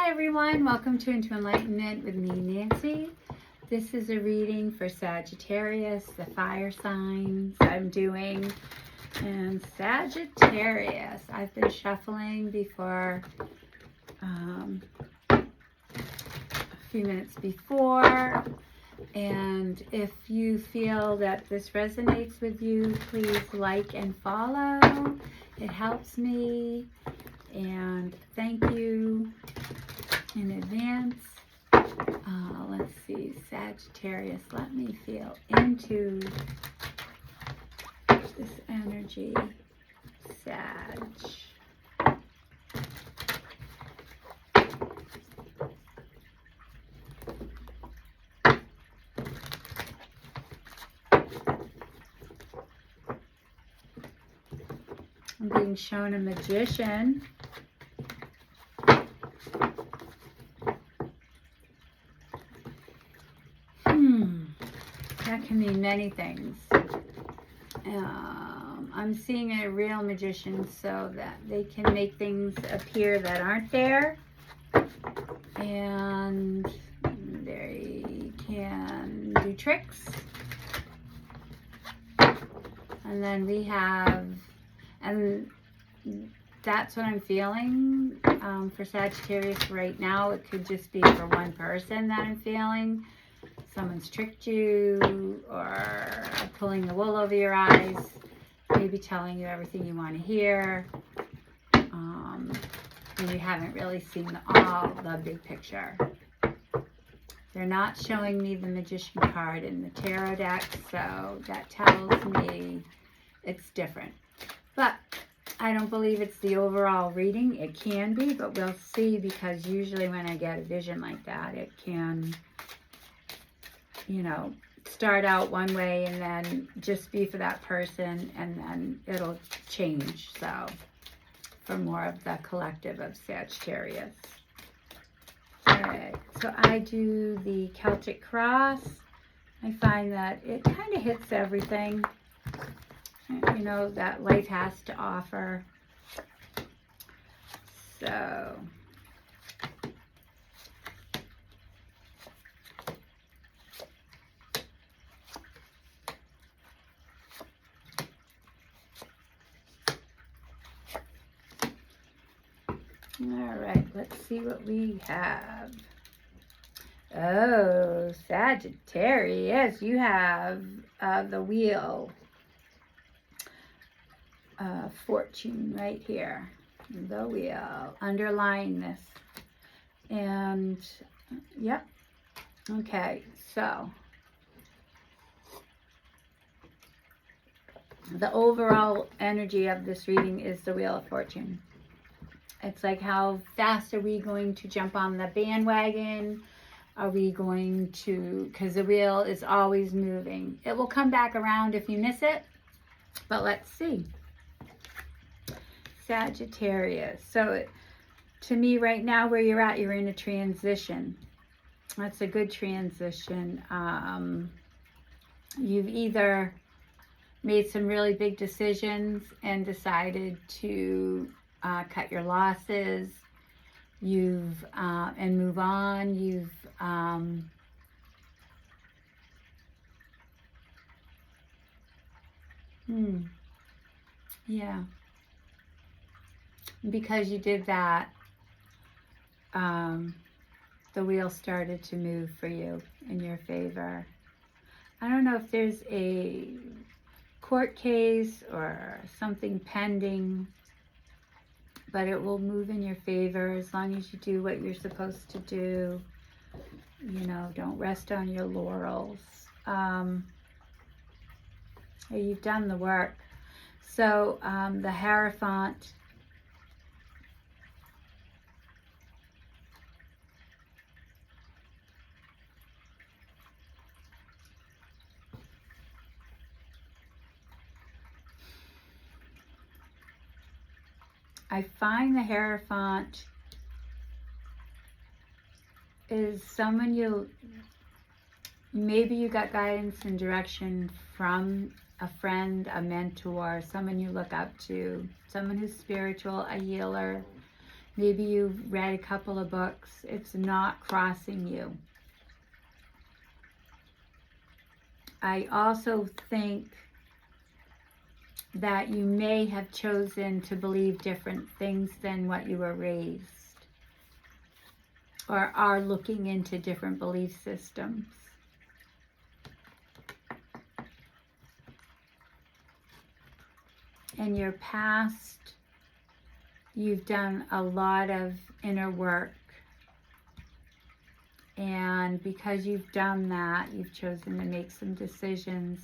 Hi everyone, welcome to Into Enlightenment with me, Nancy. This is a reading for Sagittarius, the fire signs I'm doing. And Sagittarius, I've been shuffling before a few minutes before. And if you feel that this resonates with you, please like and follow. It helps me. And thank you in advance. Let's see, Sagittarius, let me feel into this energy. Sag. I'm being shown a magician. That can mean many things. I'm seeing a real magician so that they can make things appear that aren't there. And they can do tricks. And then we have, and that's what I'm feeling for Sagittarius right now. It could just be for one person that I'm feeling. Someone's tricked you or pulling the wool over your eyes, maybe telling you everything you want to hear. And you haven't really seen all the big picture. They're not showing me the magician card in the tarot deck, so that tells me it's different. But I don't believe it's the overall reading. It can be, but we'll see, because usually when I get a vision like that, it can, you know, start out one way and then just be for that person, and then it'll change. So for more of the collective of Sagittarius. Alright, so I do the Celtic cross. I find that it kind of hits everything, you know, that life has to offer. So all right, let's see what we have. Oh, Sagittarius, you have the wheel. Fortune right here. The wheel. Underline this. And, yep. Okay, so the overall energy of this reading is the Wheel of Fortune. It's like, how fast are we going to jump on the bandwagon? Are we going to, because the wheel is always moving. It will come back around if you miss it, but let's see. Sagittarius. So to me right now, where you're at, you're in a transition. That's a good transition. You've either made some really big decisions and decided to cut your losses, and move on. Yeah. Because you did that, the wheel started to move for you in your favor. I don't know if there's a court case or something pending, but it will move in your favor as long as you do what you're supposed to do. You know, don't rest on your laurels. You've done the work. So the Hierophant, I find the Hierophant is someone maybe you got guidance and direction from a friend, a mentor, someone you look up to, someone who's spiritual, a healer. Maybe you've read a couple of books. It's not crossing you. I also think that you may have chosen to believe different things than what you were raised, or are looking into different belief systems. In your past, you've done a lot of inner work. And because you've done that, you've chosen to make some decisions.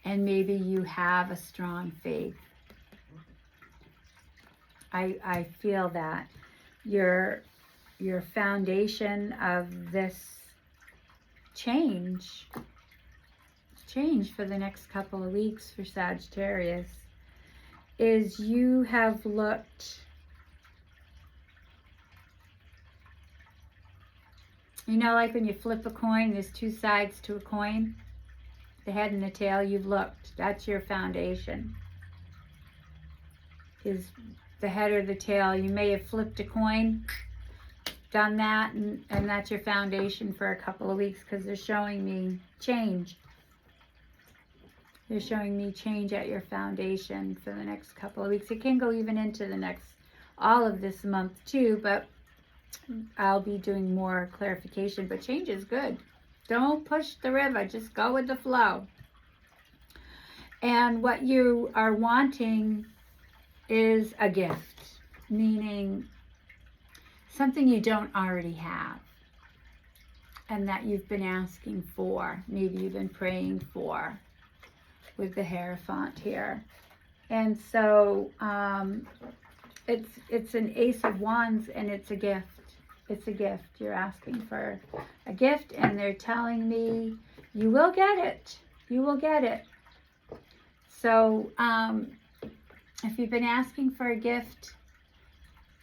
And maybe you have a strong faith. I feel that your foundation of this change for the next couple of weeks for Sagittarius is you have looked, you know, like when you flip a coin, there's two sides to a coin, the head and the tail. You've looked. That's your foundation, is the head or the tail. You may have flipped a coin, done that, and that's your foundation for a couple of weeks, because they're showing me change. They're showing me change at your foundation for the next couple of weeks. It can go even into the next, all of this month too, but I'll be doing more clarification. But change is good. Don't push the river, just go with the flow. And what you are wanting is a gift, meaning something you don't already have and that you've been asking for, maybe you've been praying for, with the Hierophant here. And so it's an Ace of Wands, and it's a gift. It's a gift. You're asking for a gift, and they're telling me you will get it. You will get it. So if you've been asking for a gift,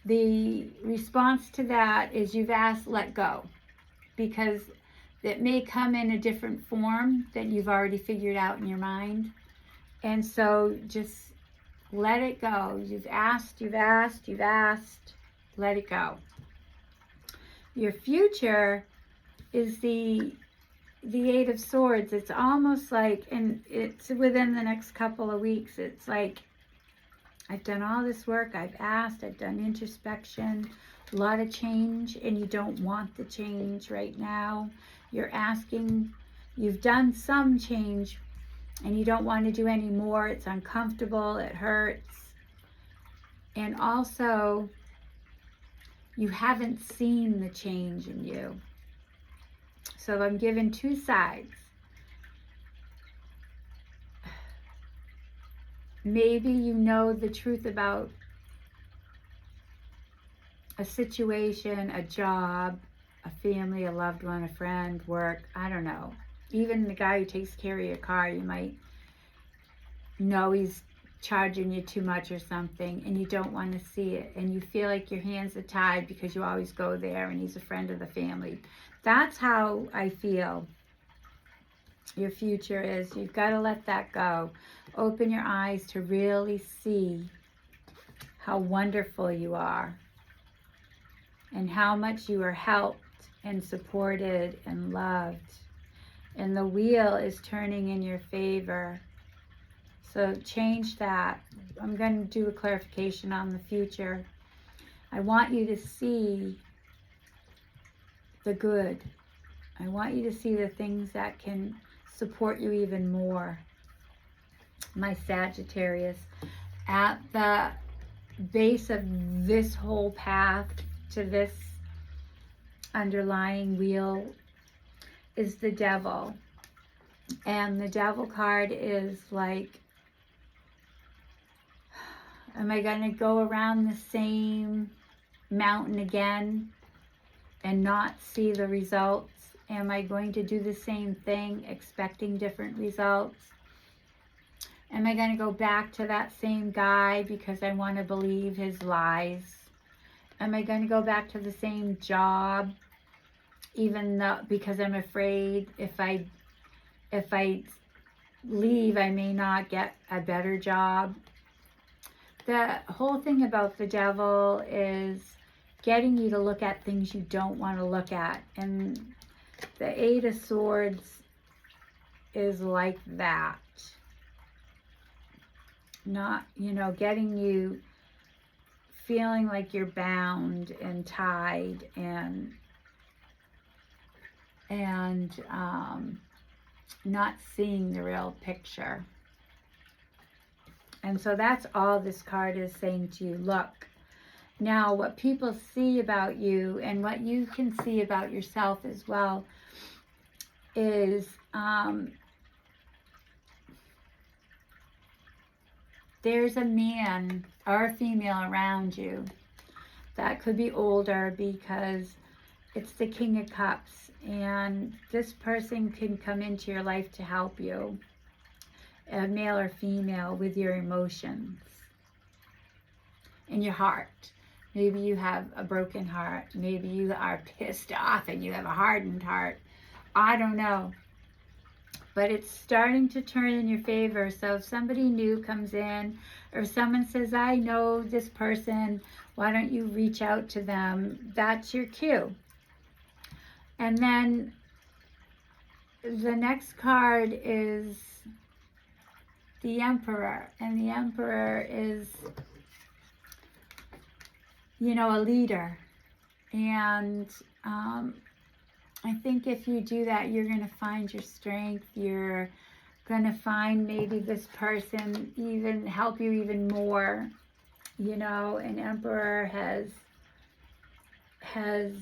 the response to that is you've asked, let go, because it may come in a different form that you've already figured out in your mind. And so just let it go. You've asked, you've asked, you've asked. Let it go. Your future is the Eight of Swords. It's almost like, and it's within the next couple of weeks, it's like, I've done all this work, I've asked, I've done introspection, a lot of change, and you don't want the change right now. You're asking, you've done some change, and you don't want to do any more. It's uncomfortable, it hurts. And also, you haven't seen the change in you. So I'm given two sides. Maybe you know the truth about a situation, a job, a family, a loved one, a friend, work, I don't know. Even the guy who takes care of your car, you might know he's charging you too much or something, and you don't want to see it, and you feel like your hands are tied because you always go there and he's a friend of the family. That's how I feel your future is. You've got to let that go. Open your eyes to really see how wonderful you are and how much you are helped and supported and loved. And the wheel is turning in your favor. So change that. I'm going to do a clarification on the future. I want you to see the good. I want you to see the things that can support you even more. My Sagittarius, at the base of this whole path to this underlying wheel is the Devil. And the Devil card is like, am I going to go around the same mountain again and not see the results? Am I going to do the same thing expecting different results? Am I going to go back to that same guy because I want to believe his lies? Am I going to go back to the same job even though, because I'm afraid if I leave, I may not get a better job? The whole thing about the Devil is getting you to look at things you don't want to look at. And the Eight of Swords is like that. Not, you know, getting you feeling like you're bound and tied and not seeing the real picture. And so that's all this card is saying to you. Look, now what people see about you and what you can see about yourself as well is there's a man or a female around you that could be older, because it's the King of Cups, and this person can come into your life to help you, a male or female, with your emotions and your heart. Maybe you have a broken heart. Maybe you are pissed off and you have a hardened heart. I don't know. But it's starting to turn in your favor. So if somebody new comes in, or someone says, I know this person, why don't you reach out to them? That's your cue. And then the next card is the Emperor. And the Emperor is, you know, a leader. And I think if you do that, you're going to find your strength. You're going to find maybe this person even help you even more. You know, an Emperor has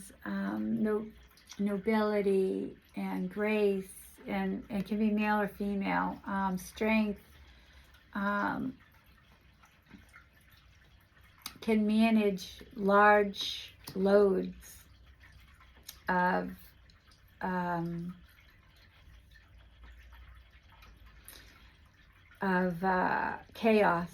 nobility and grace, and it can be male or female. Strength, can manage large loads of chaos.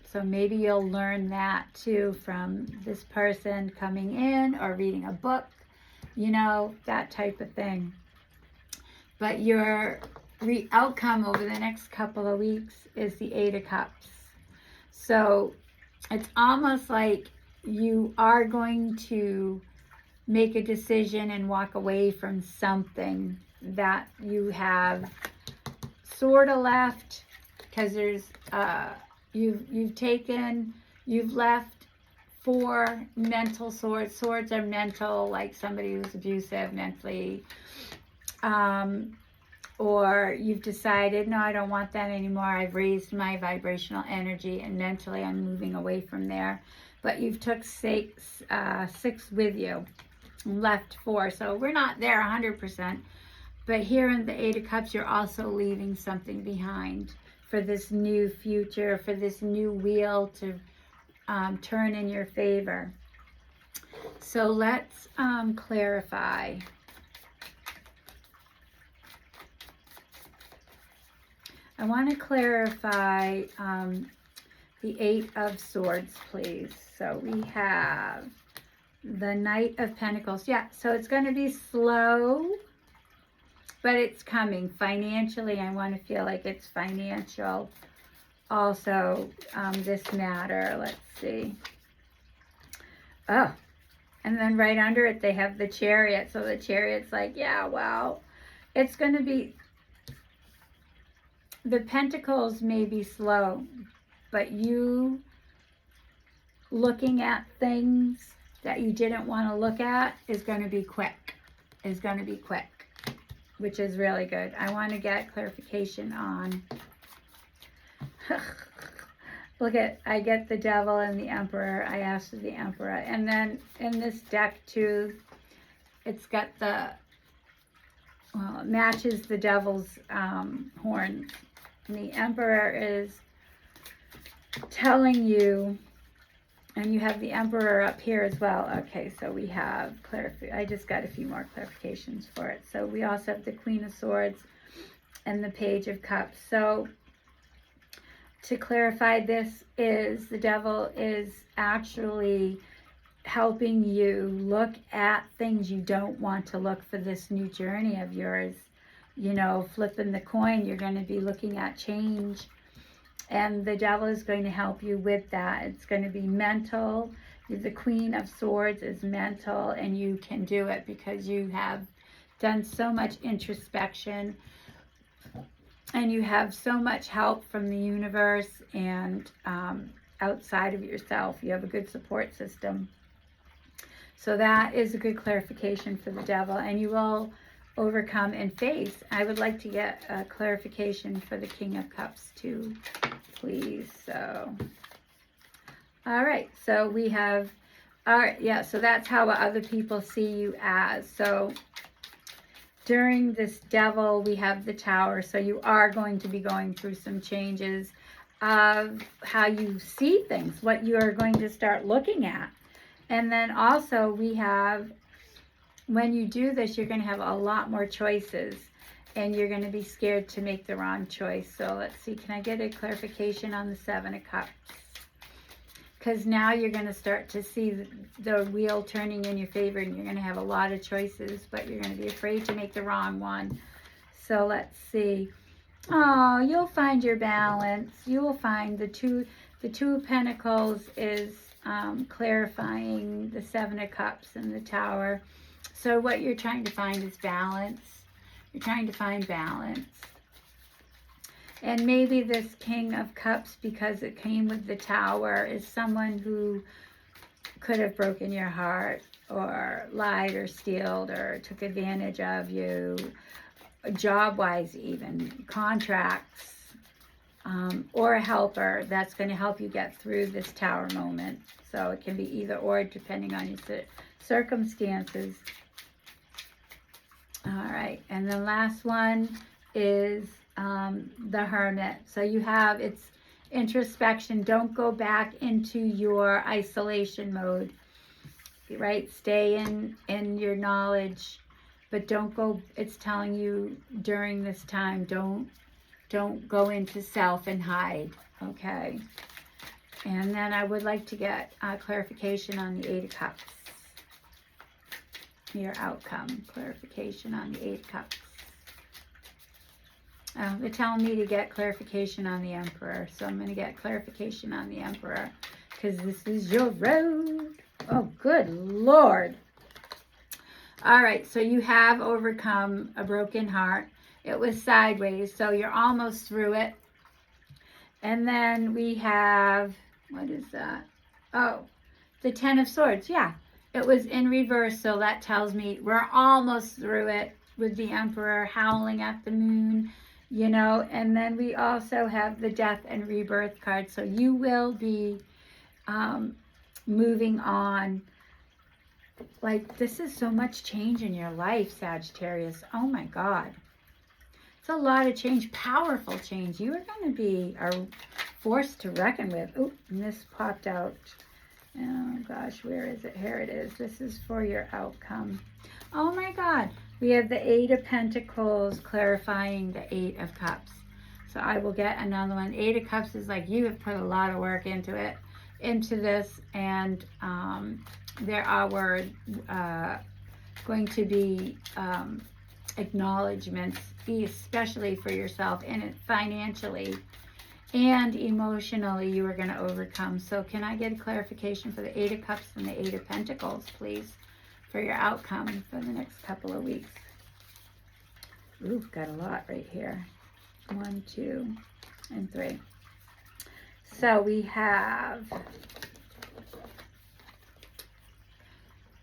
So maybe you'll learn that too from this person coming in or reading a book, you know, that type of thing. But your outcome over the next couple of weeks is the Eight of Cups. So it's almost like you are going to make a decision and walk away from something that you have sort of left, because there's you've left 4 mental swords. Swords are mental, like somebody who's abusive mentally, or you've decided, no, I don't want that anymore. I've raised my vibrational energy, and mentally I'm moving away from there. But you've took 6 with you, left 4. So we're not there 100%. But here in the Eight of Cups, you're also leaving something behind for this new future, for this new wheel to turn in your favor. So let's clarify. I want to clarify the Eight of Swords, please. So we have the Knight of Pentacles. Yeah, so it's going to be slow, but it's coming. Financially, I want to feel like it's financial. Also, this matter, let's see. Oh, and then right under it, they have the Chariot. So the Chariot's like, yeah, well, it's going to be, the Pentacles may be slow, but you looking at things that you didn't want to look at is going to be quick. Is going to be quick, which is really good. I want to get clarification on. Look at, I get the Devil and the Emperor. I asked for the Emperor. And then in this deck too, it's got the, well, it matches the Devil's horns. And the Emperor is telling you, and you have the Emperor up here as well. Okay, so we have, I just got a few more clarifications for it. So we also have the Queen of Swords and the Page of Cups. So to clarify, this is, the Devil is actually helping you look at things you don't want to look for this new journey of yours. You know, flipping the coin, you're going to be looking at change. And the Devil is going to help you with that. It's going to be mental. The Queen of Swords is mental, and you can do it because you have done so much introspection, and you have so much help from the universe and outside of yourself. You have a good support system. So that is a good clarification for the devil, and you will overcome and face. I would like to get a clarification for the King of Cups too, please. So, all right, so we have, all right, yeah, so that's how other people see you as. So during this devil, we have the Tower, so you are going to be going through some changes of how you see things, what you are going to start looking at. And then also we have, when you do this, you're going to have a lot more choices, and you're going to be scared to make the wrong choice. So let's see, can I get a clarification on the Seven of Cups? Because now you're going to start to see the wheel turning in your favor, and you're going to have a lot of choices, but you're going to be afraid to make the wrong one. So let's see. Oh, you'll find your balance. You will find the Two of Pentacles is clarifying the Seven of Cups and the Tower. So what you're trying to find is balance. You're trying to find balance. And maybe this King of Cups, because it came with the Tower, is someone who could have broken your heart, or lied, or stealed, or took advantage of you, job-wise even, contracts, or a helper that's going to help you get through this Tower moment. So it can be either or, depending on your circumstances. All right, and the last one is the Hermit. So you have, it's introspection. Don't go back into your isolation mode, right? Stay in your knowledge, but don't go, it's telling you during this time, don't go into self and hide, okay? And then I would like to get clarification on the Eight of Cups. Your outcome, clarification on the Eight of Cups. They're telling me to get clarification on the Emperor, so I'm going to get clarification on the Emperor, because this is your road. Oh, good Lord. All right, so you have overcome a broken heart. It was sideways, so you're almost through it. And then we have, what is that? Oh, the Ten of Swords. Yeah, it was in reverse, so that tells me we're almost through it, with the Emperor howling at the moon, you know. And then we also have the Death and Rebirth card, so you will be moving on. Like, this is so much change in your life, Sagittarius. Oh my God. It's a lot of change, powerful change. You are going to be a force to reckon with. Oh, and this popped out. Oh gosh, where is it? Here it is. This is for your outcome. Oh my God. We have the Eight of Pentacles clarifying the Eight of Cups. So I will get another one. Eight of Cups is like, you have put a lot of work into it, into this, and there are going to be acknowledgments, especially for yourself, and financially and emotionally you are going to overcome. So can I get a clarification for the Eight of Cups and the Eight of Pentacles, please, for your outcome for the next couple of weeks? Ooh, got a lot right here. 1, 2, and 3. So we have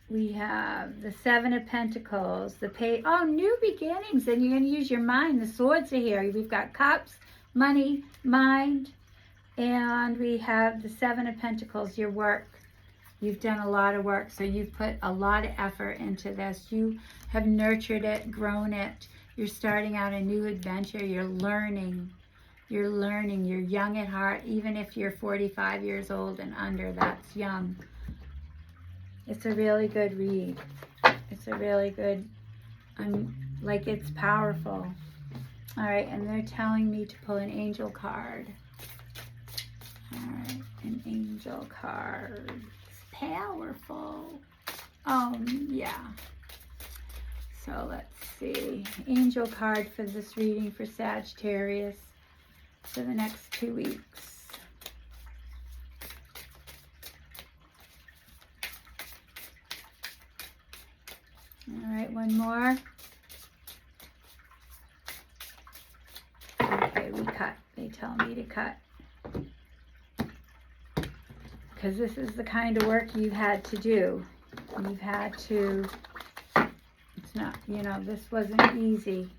the Seven of Pentacles, the Page. Oh, new beginnings, and you're going to use your mind. The Swords are here. We've got Cups, money, mind, and we have the Seven of Pentacles, your work. You've done a lot of work, so you've put a lot of effort into this. You have nurtured it, grown it. You're starting out a new adventure. You're learning. You're learning. You're young at heart. Even if you're 45 years old and under, that's young. It's a really good read. It's a really good, like, it's powerful. All right, and they're telling me to pull an angel card. All right, an angel card. It's powerful. Yeah. So let's see. Angel card for this reading for Sagittarius for the next 2 weeks. All right, one more. Okay, we cut. They tell me to cut. Because this is the kind of work you've had to do. You've had to, it's not, you know, this wasn't easy.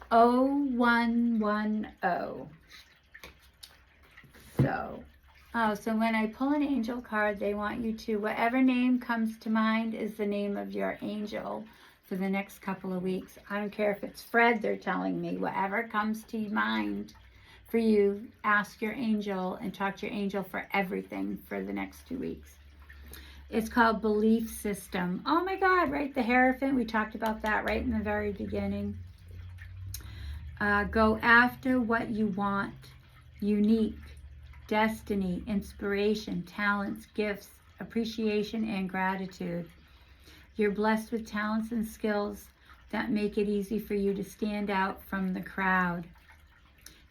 0110. So when I pull an angel card, they want you to, whatever name comes to mind is the name of your angel for the next couple of weeks. I don't care if it's Fred, they're telling me. Whatever comes to mind for you, ask your angel and talk to your angel for everything for the next 2 weeks. It's called belief system. Oh my God, right? The Hierophant, we talked about that right in the very beginning. Go after what you want. Unique, destiny, inspiration, talents, gifts, appreciation, and gratitude. You're blessed with talents and skills that make it easy for you to stand out from the crowd.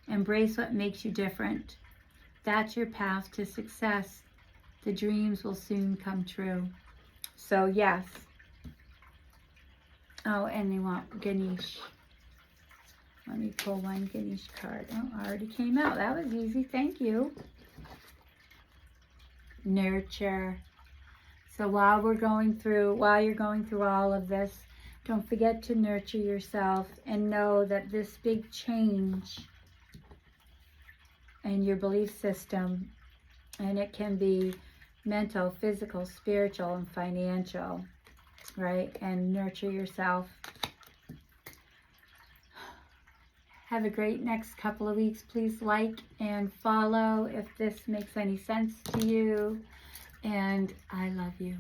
Embrace what makes you different. That's your path to success. The dreams will soon come true. So yes. Oh, and they want Ganesh. Let me pull one Ganesh card. Oh, already came out. That was easy. Thank you. Nurture. So while you're going through all of this, don't forget to nurture yourself and know that this big change in your belief system, and it can be mental, physical, spiritual, and financial, right? And nurture yourself. Have a great next couple of weeks. Please like and follow if this makes any sense to you. And I love you.